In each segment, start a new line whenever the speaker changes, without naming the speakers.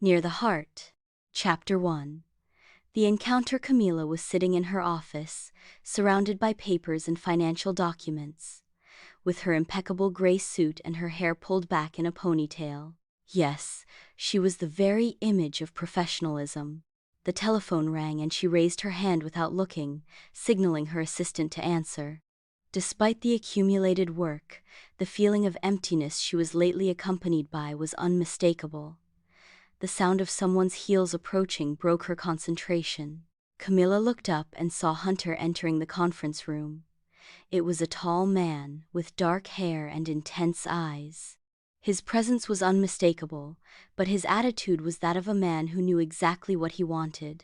Near the Heart. Chapter 1. The encounter. Camila was sitting in her office, surrounded by papers and financial documents, with her impeccable gray suit and her hair pulled back in a ponytail. Yes, she was the very image of professionalism. The telephone rang and she raised her hand without looking, signaling her assistant to answer. Despite the accumulated work, the feeling of emptiness she was lately accompanied by was unmistakable. The sound of someone's heels approaching broke her concentration. Camila looked up and saw Hunter entering the conference room. It was a tall man, with dark hair and intense eyes. His presence was unmistakable, but his attitude was that of a man who knew exactly what he wanted.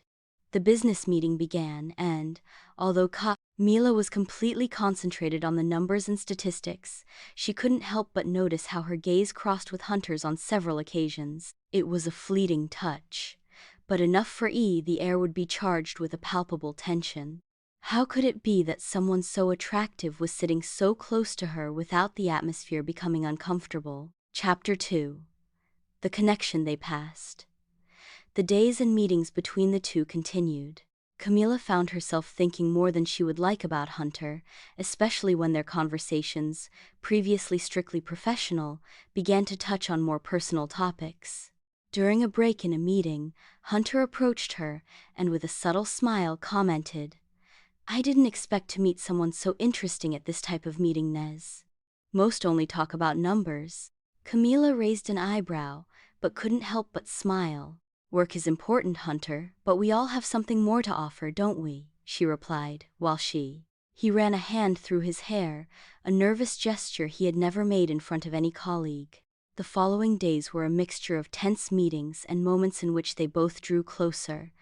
The business meeting began and, although Camila was completely concentrated on the numbers and statistics, she couldn't help but notice how her gaze crossed with Hunter's on several occasions. It was a fleeting touch, but enough for the air would be charged with a palpable tension. How could it be that someone so attractive was sitting so close to her without the atmosphere becoming uncomfortable? Chapter 2. The connection they passed. The days and meetings between the two continued. Camila found herself thinking more than she would like about Hunter, especially when their conversations, previously strictly professional, began to touch on more personal topics. During a break in a meeting, Hunter approached her and with a subtle smile commented, "I didn't expect to meet someone so interesting at this type of meeting, Nez. Most only talk about numbers." Camila raised an eyebrow, but couldn't help but smile. "Work is important, Hunter, but we all have something more to offer, don't we?" she replied, while he ran a hand through his hair, a nervous gesture he had never made in front of any colleague. The following days were a mixture of tense meetings and moments in which they both drew closer,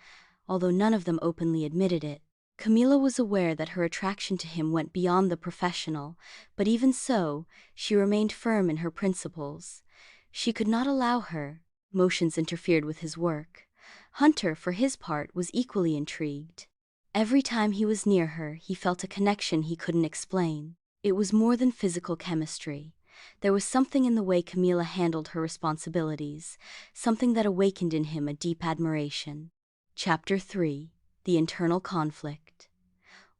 although none of them openly admitted it. Camila was aware that her attraction to him went beyond the professional, but even so, she remained firm in her principles. She could not allow her emotions interfered with his work. Hunter, for his part, was equally intrigued. Every time he was near her, he felt a connection he couldn't explain. It was more than physical chemistry. There was something in the way Camila handled her responsibilities, something that awakened in him a deep admiration. Chapter 3. The Internal Conflict.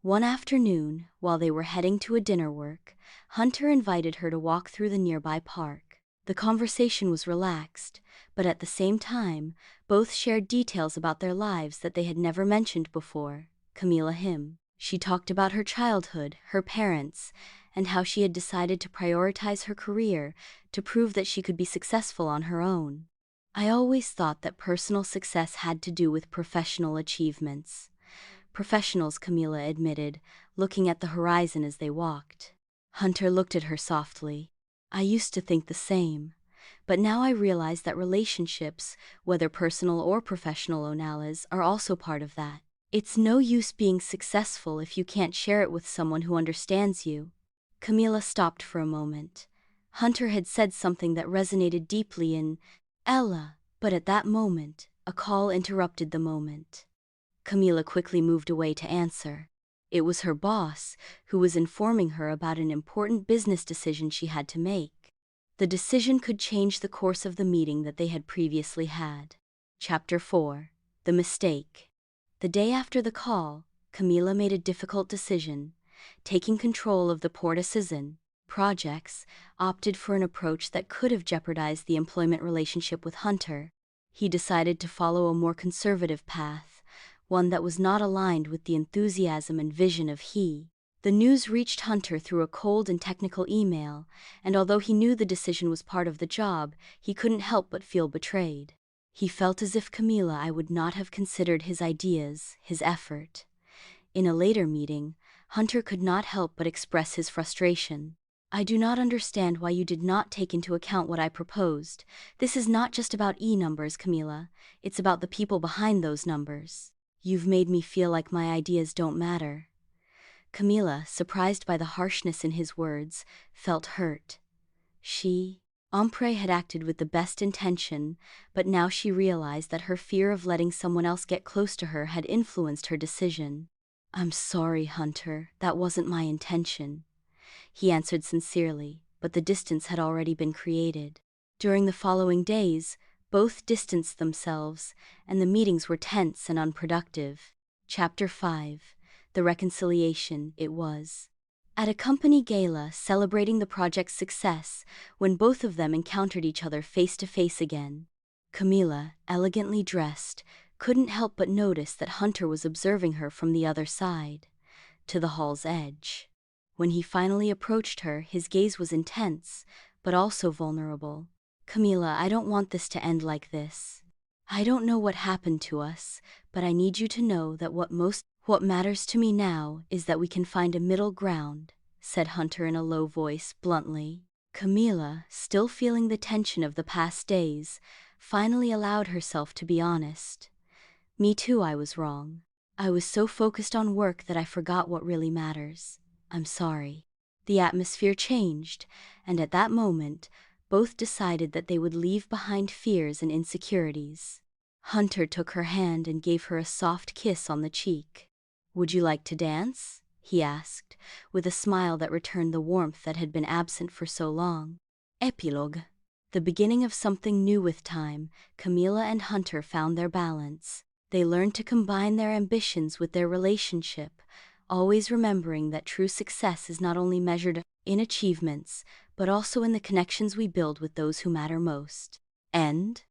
One afternoon, while they were heading to a dinner work, Hunter invited her to walk through the nearby park. The conversation was relaxed, but at the same time, both shared details about their lives that they had never mentioned before. Camila him. She talked about her childhood, her parents, and how she had decided to prioritize her career to prove that she could be successful on her own. "I always thought that personal success had to do with professional achievements." "Professionals," Camila admitted, looking at the horizon as they walked. Hunter looked at her softly. "I used to think the same, but now I realize that relationships, whether personal or professional onales, are also part of that. It's no use being successful if you can't share it with someone who understands you." Camila stopped for a moment. Hunter had said something that resonated deeply in Ella, but at that moment, a call interrupted the moment. Camila quickly moved away to answer. It was her boss, who was informing her about an important business decision she had to make. The decision could change the course of the meeting that they had previously had. Chapter 4. The Mistake. The day after the call, Camila made a difficult decision. Taking control of the Porta Citizen projects, opted for an approach that could have jeopardized the employment relationship with Hunter. He decided to follow a more conservative path, one that was not aligned with the enthusiasm and vision of he. The news reached Hunter through a cold and technical email, and although he knew the decision was part of the job, he couldn't help but feel betrayed. He felt as if Camila would not have considered his ideas, his effort. In a later meeting, Hunter could not help but express his frustration. "I do not understand why you did not take into account what I proposed. This is not just about numbers, Camila. It's about the people behind those numbers. You've made me feel like my ideas don't matter." Camila, surprised by the harshness in his words, felt hurt. Ompre had acted with the best intention, but now she realized that her fear of letting someone else get close to her had influenced her decision. "I'm sorry, Hunter, that wasn't my intention," he answered sincerely, but the distance had already been created. During the following days, Both distanced themselves, and the meetings were tense and unproductive. Chapter 5. The Reconciliation. It was at a company gala celebrating the project's success when both of them encountered each other face to face again. Camila, elegantly dressed, couldn't help but notice that Hunter was observing her from the other side, to the hall's edge. When he finally approached her, his gaze was intense, but also vulnerable. "Camila, I don't want this to end like this. I don't know what happened to us, but I need you to know that what matters to me now is that we can find a middle ground," said Hunter in a low voice, bluntly. Camila, still feeling the tension of the past days, finally allowed herself to be honest. "Me too, I was wrong. I was so focused on work that I forgot what really matters. I'm sorry." The atmosphere changed, and at that moment, both decided that they would leave behind fears and insecurities. Hunter took her hand and gave her a soft kiss on the cheek. "Would you like to dance?" he asked, with a smile that returned the warmth that had been absent for so long. Epilogue. The beginning of something new. With time, Camila and Hunter found their balance. They learned to combine their ambitions with their relationship, always remembering that true success is not only measured in achievements, but also in the connections we build with those who matter most. End.